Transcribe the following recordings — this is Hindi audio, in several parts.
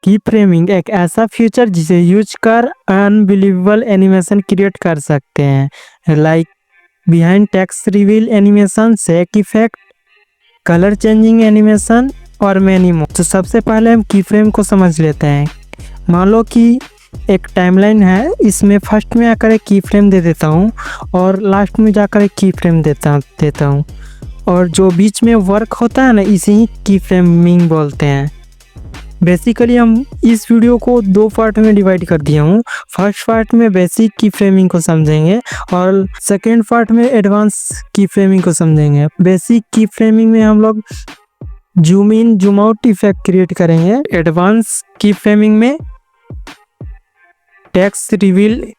की फ्रेमिंग एक ऐसा फीचर जिसे यूज कर अनबिलीवेबल एनिमेशन क्रिएट कर सकते हैं, like behind text reveal animation, shake effect, colour changing animation और मैनी मोर। तो सबसे पहले हम की फ्रेम को समझ लेते हैं। मान लो कि एक टाइमलाइन है, इसमें फर्स्ट में आकर एक की फ्रेम दे देता हूँ और लास्ट में जाकर एक की फ्रेम देता हूँ और जो बीच में वर्क होता है ना, इसे ही की फ्रेमिंग बोलते हैं। बेसिकली हम इस वीडियो को 2 पार्ट में डिवाइड कर दिया हूँ। फर्स्ट पार्ट में बेसिक की फ्रेमिंग को समझेंगे और सेकेंड पार्ट में एडवांस की फ्रेमिंग को समझेंगे। बेसिक की फ्रेमिंग में हम लोग zoom in zoom out effect create करेंगे। एडवांस की फ्रेमिंग में text reveal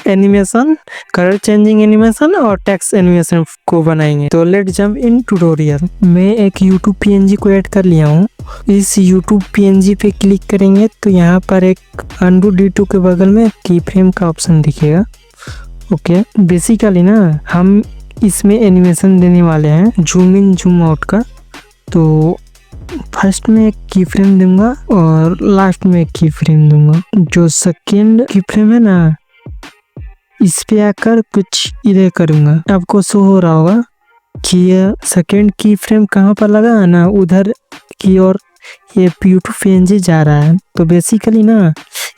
animation, colour changing animation और टेक्स्ट एनिमेशन को बनाएंगे। तो लेट जंप इन ट्यूटोरियल। मैं एक YouTube PNG को ऐड कर लिया हूँ। इस YouTube PNG पे क्लिक करेंगे तो यहाँ पर एक अनडू D2 के बगल में की फ्रेम का ऑप्शन दिखेगा। ओके, बेसिकली ना हम इसमें एनिमेशन देने वाले हैं जूम इन जूम आउट का। तो फर्स्ट में एक की फ्रेम दूंगा और लास्ट में एक की फ्रेम दूंगा। जो सेकेंड की फ्रेम है ना, इस पे आकर कुछ इधर करूंगा। आपको शो हो रहा होगा कि ये सेकेंड की फ्रेम कहाँ पर लगा है ना, उधर की ओर ये YouTube PNG जा रहा है। तो बेसिकली ना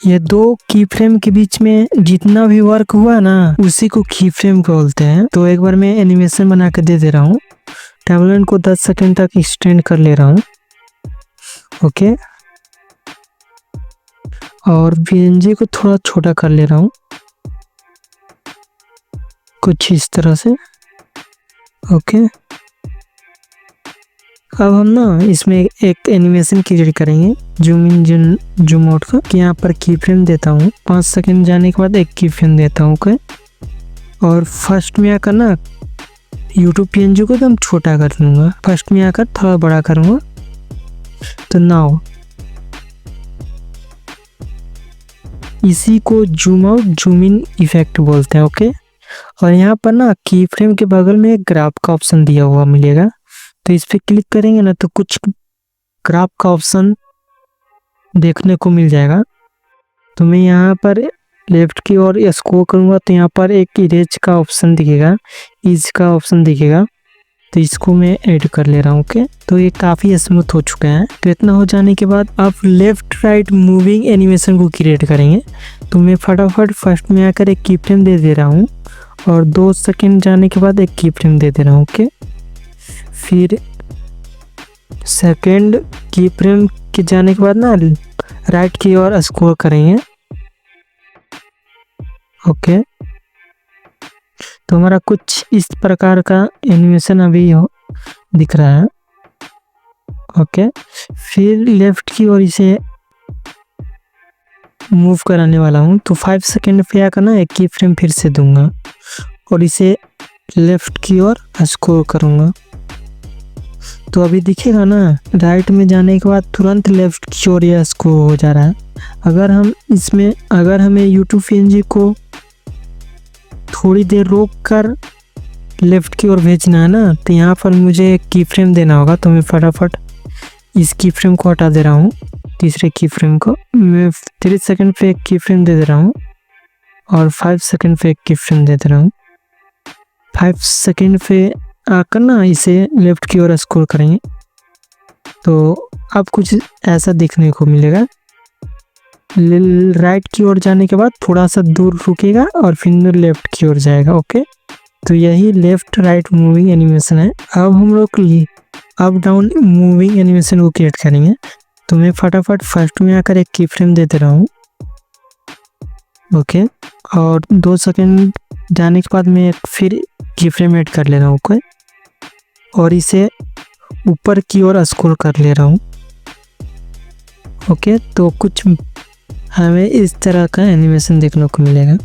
ये 2 की फ्रेम के बीच में जितना भी वर्क हुआ ना, उसी को की फ्रेम बोलते हैं। तो एक बार मैं एनिमेशन बना के दे रहा हूँ। टाइमलाइन को 10 सेकेंड तक एक्सटेंड कर ले रहा हूँ। ओके, और PNG को थोड़ा छोटा कर ले रहा हूँ, कुछ इस तरह से। ओके, अब हम ना इसमें एक एनिमेशन क्रिएट करेंगे जूम इन जूम आउट का। यहाँ पर की फ्रेम देता हूँ, 5 सेकेंड जाने के बाद एक की फ्रेम देता हूँ। ओके, और फर्स्ट में आकर ना YouTube PNG को एकदम छोटा कर दूंगा, फर्स्ट में आकर थोड़ा बड़ा करूँगा। तो नाउ इसी को zoom out zoom in effect बोलते हैं। ओके, और यहाँ पर ना की फ्रेम के बगल में एक ग्राफ का ऑप्शन दिया हुआ मिलेगा। तो इस पे क्लिक करेंगे ना तो कुछ ग्राफ का ऑप्शन देखने को मिल जाएगा। तो मैं यहाँ पर लेफ्ट की ओर स्क्रॉल करूँगा तो यहाँ पर एक इरेज का ऑप्शन दिखेगा, इज का ऑप्शन दिखेगा। तो इसको मैं ऐड कर ले रहा हूँ। ओके, तो ये काफ़ी स्मूथ हो चुका है। तो इतना हो जाने के बाद आप लेफ्ट राइट मूविंग एनिमेशन को क्रिएट करेंगे। तो मैं फटाफट फर्स्ट में आकर एक की फ्रेम दे दे रहा हूँ और 2 सेकेंड जाने के बाद एक की फ्रेम दे दे रहा हूँ। ओके, फिर सेकेंड की फ्रेम के जाने के बाद ना राइट की ओर स्क्रॉल करेंगे। ओके, तो हमारा कुछ इस प्रकार का एनिमेशन अभी दिख रहा है। ओके, फिर लेफ्ट की ओर इसे मूव कराने वाला हूँ। तो 5 सेकेंड पे आकर ना एक की फ्रेम फिर से दूंगा और इसे लेफ्ट की ओर स्क्रॉल करूँगा। तो अभी दिखेगा ना, राइट में जाने के बाद तुरंत लेफ्ट की ओर यह स्क्रॉल हो जा रहा है। अगर हमें YouTube PNG को थोड़ी देर रोक कर लेफ्ट की ओर भेजना है ना, तो यहाँ पर मुझे एक की फ्रेम देना होगा। तो मैं फटाफट इस की फ्रेम को हटा दे रहा हूँ। तीसरे की फ्रेम को मैं 3 सेकेंड पे एक की फ्रेम दे दे रहा हूँ और 5 सेकेंड पे एक की फ्रेम दे दे रहा हूँ। 5 सेकेंड पे आकर ना इसे लेफ्ट की ओर स्क्रॉल करेंगे तो अब कुछ ऐसा देखने को मिलेगा। राइट की ओर जाने के बाद थोड़ा सा दूर रुकेगा और फिर लेफ्ट की ओर जाएगा। ओके, तो यही लेफ्ट राइट मूविंग एनिमेशन है। अब हम लोग अप डाउन मूविंग एनिमेशन को क्रिएट करेंगे। तो मैं फटाफट फर्स्ट में आकर एक की फ्रेम दे दे रहा हूँ। ओके, और 2 सेकेंड जाने के बाद मैं फिर की फ्रेम ऐड कर ले रहा हूँ। ओके, और इसे ऊपर की ओर स्क्रॉल कर ले रहा हूँ। ओके, तो कुछ हमें इस तरह का एनिमेशन देखने को मिलेगा।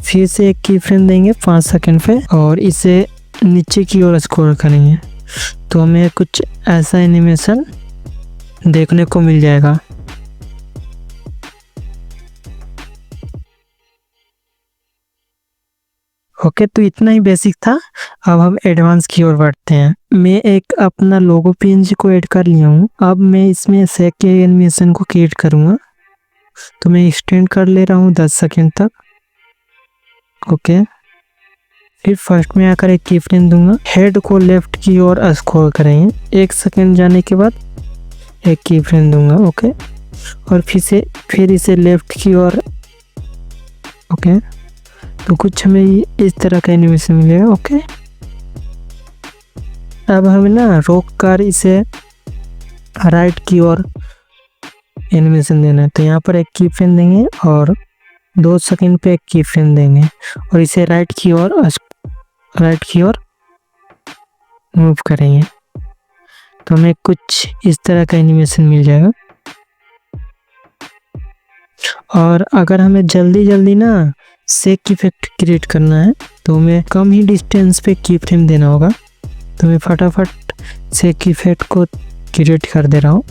फिर से एक की फ्रेम देंगे 5 सेकेंड पे और इसे नीचे की ओर स्क्रॉल करेंगे तो हमें कुछ ऐसा एनिमेशन देखने को मिल जाएगा। ओके, तो इतना ही बेसिक था। अब हम एडवांस की ओर बढ़ते हैं। मैं एक अपना लोगो पीएनजी को ऐड कर लिया हूँ। अब मैं इसमें सेक के एनिमेशन को क्रिएट करूँगा, तो मैं एक्सटेंड कर ले रहा हूँ 10 सेकेंड तक। ओके, फिर फर्स्ट में आकर एक की फ्रेम दूंगा। हेड को लेफ्ट की ओर स्क्रॉल करेंगे, 1 सेकेंड जाने के बाद एक की फ्रेम दूंगा। ओके, और फिर इसे लेफ्ट की ओर। ओके, तो कुछ हमें इस तरह का एनिमेशन मिलेगा। ओके, अब हमें ना रोक कर इसे राइट की ओर एनिमेशन देना है, तो यहाँ पर एक की फ्रेम देंगे और 2 सेकेंड पे एक की फ्रेम देंगे और इसे राइट की ओर मूव करेंगे, तो हमें कुछ इस तरह का एनिमेशन मिल जाएगा। और अगर हमें जल्दी ना सेक इफेक्ट क्रिएट करना है, तो हमें कम ही डिस्टेंस पे की फ्रेम देना होगा। तो मैं फटाफट सेक इफेक्ट को क्रिएट कर दे रहा हूँ।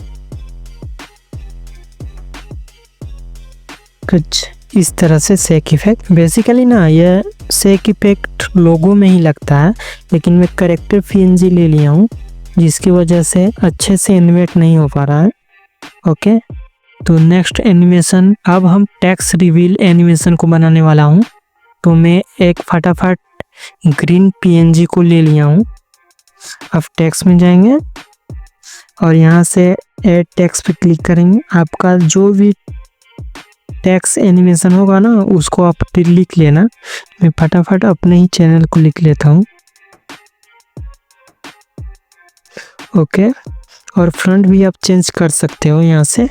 कुछ इस तरह से सेक इफेक्ट। बेसिकली ना यह सेक इफेक्ट लोगो में ही लगता है, लेकिन मैं कैरेक्टर पीएनजी ले लिया हूँ, जिसकी वजह से अच्छे से एनिमेट नहीं हो पा रहा है। ओके, तो नेक्स्ट एनिमेशन, अब हम टेक्स्ट रिवील एनिमेशन को बनाने वाला हूँ। तो मैं एक फटाफट ग्रीन पीएनजी को ले लिया हूँ। अब टेक्स्ट में जाएंगे और यहाँ से ऐड टेक्स्ट पे क्लिक करेंगे। आपका जो भी टेक्स्ट एनिमेशन होगा ना, उसको आप लिख लेना। मैं फटाफट अपने ही चैनल को लिख लेता हूँ। ओके, और फ्रंट भी आप चेंज कर सकते हो। यहाँ से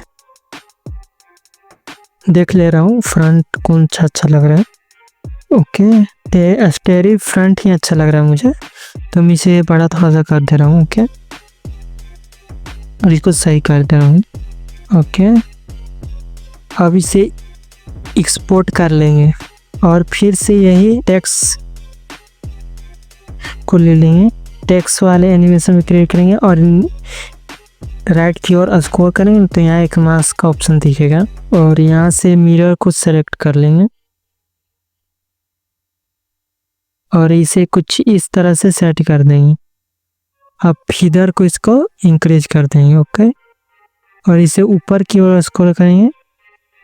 देख ले रहा हूँ फ्रंट कौन सा अच्छा लग रहा है। ओके, स्टेरी फ्रंट ही अच्छा लग रहा है मुझे, तो मैं इसे बड़ा थोड़ा सा कर दे रहा हूँ। ओके, और इसको सही कर दे रहा हूँ। ओके, अब इसे एक्सपोर्ट कर लेंगे और फिर से यही टेक्स्ट को ले लेंगे। टेक्स्ट वाले एनिमेशन में क्रिएट करेंगे और राइट की ओर स्क्रॉल करेंगे, तो यहाँ एक मास्क का ऑप्शन दिखेगा और यहाँ से मिरर को सेलेक्ट कर लेंगे और इसे कुछ इस तरह से सेट कर देंगे। अब फिदर को इसको इंक्रीज कर देंगे। ओके, और इसे ऊपर की ओर स्क्रॉल करेंगे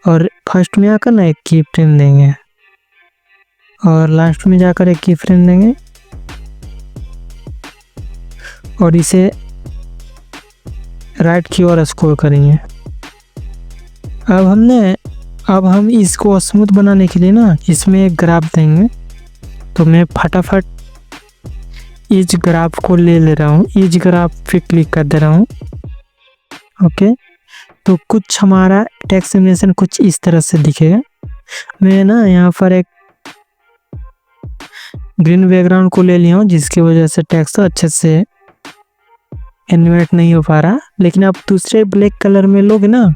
और फर्स्ट में आकर ना एक की फ्रेम देंगे और लास्ट में जाकर एक की फ्रेम देंगे और इसे राइट की ओर स्क्रॉल करेंगे। अब हम इसको स्मूथ बनाने के लिए ना इसमें एक ग्राफ देंगे, तो मैं फटाफट इस ग्राफ को ले रहा हूँ। इस ग्राफ पे क्लिक कर दे रहा हूँ। ओके, तो कुछ हमारा टेक्स्ट एनिमेशन कुछ इस तरह से दिखेगा। मैं ना यहाँ पर एक ग्रीन बैकग्राउंड को ले लिया हूँ, जिसकी वजह से टेक्स्ट अच्छे से एनिमेट नहीं हो पा रहा, लेकिन आप दूसरे ब्लैक कलर में लोगे ना,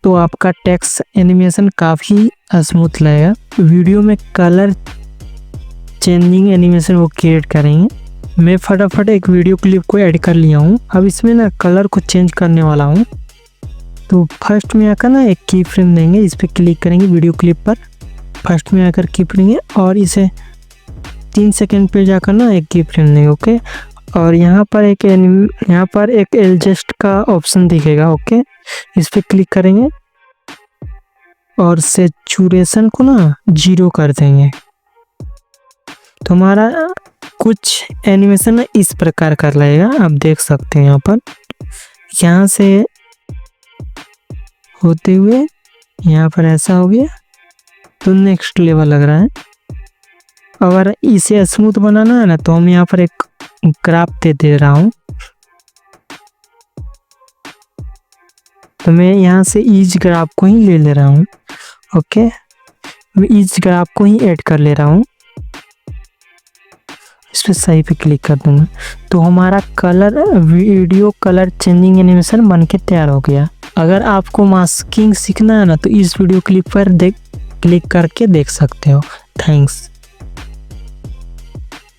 तो आपका टेक्स्ट एनिमेशन काफ़ी स्मूथ लगेगा। वीडियो में कलर चेंजिंग एनिमेशन वो क्रिएट करेंगे। मैं फटाफट एक वीडियो क्लिप को ऐड कर लिया हूँ। अब इसमें ना कलर को चेंज करने वाला हूँ, तो फर्स्ट में आकर ना एक की फ्रेम देंगे। इस पर क्लिक करेंगे वीडियो क्लिप पर, फर्स्ट में आकर की फ्रेम और इसे 3 सेकेंड पे जाकर ना एक की फ्रेम देंगे। ओके, और यहाँ पर एक एडजस्ट का ऑप्शन दिखेगा। ओके, इस पर क्लिक करेंगे और सैचुरेशन को ना 0 कर देंगे, तो हमारा कुछ एनिमेशन ना इस प्रकार कर लगेगा। आप देख सकते हैं यहाँ से होते हुए यहाँ पर ऐसा हो गया, तो नेक्स्ट लेवल लग रहा है। अगर इसे स्मूथ बनाना है ना, तो हम यहाँ पर एक ग्राफ दे रहा हूँ, तो मैं यहाँ से ईज ग्राफ को ही ले रहा हूँ। ओके, मैं ईज ग्राफ को ही ऐड कर ले रहा हूँ। इस पर सही पे क्लिक कर दूंगा, तो हमारा वीडियो कलर चेंजिंग एनिमेशन बन के तैयार हो गया। अगर आपको मास्किंग सीखना है ना, तो इस वीडियो क्लिप पर क्लिक करके देख सकते हो। थैंक्स।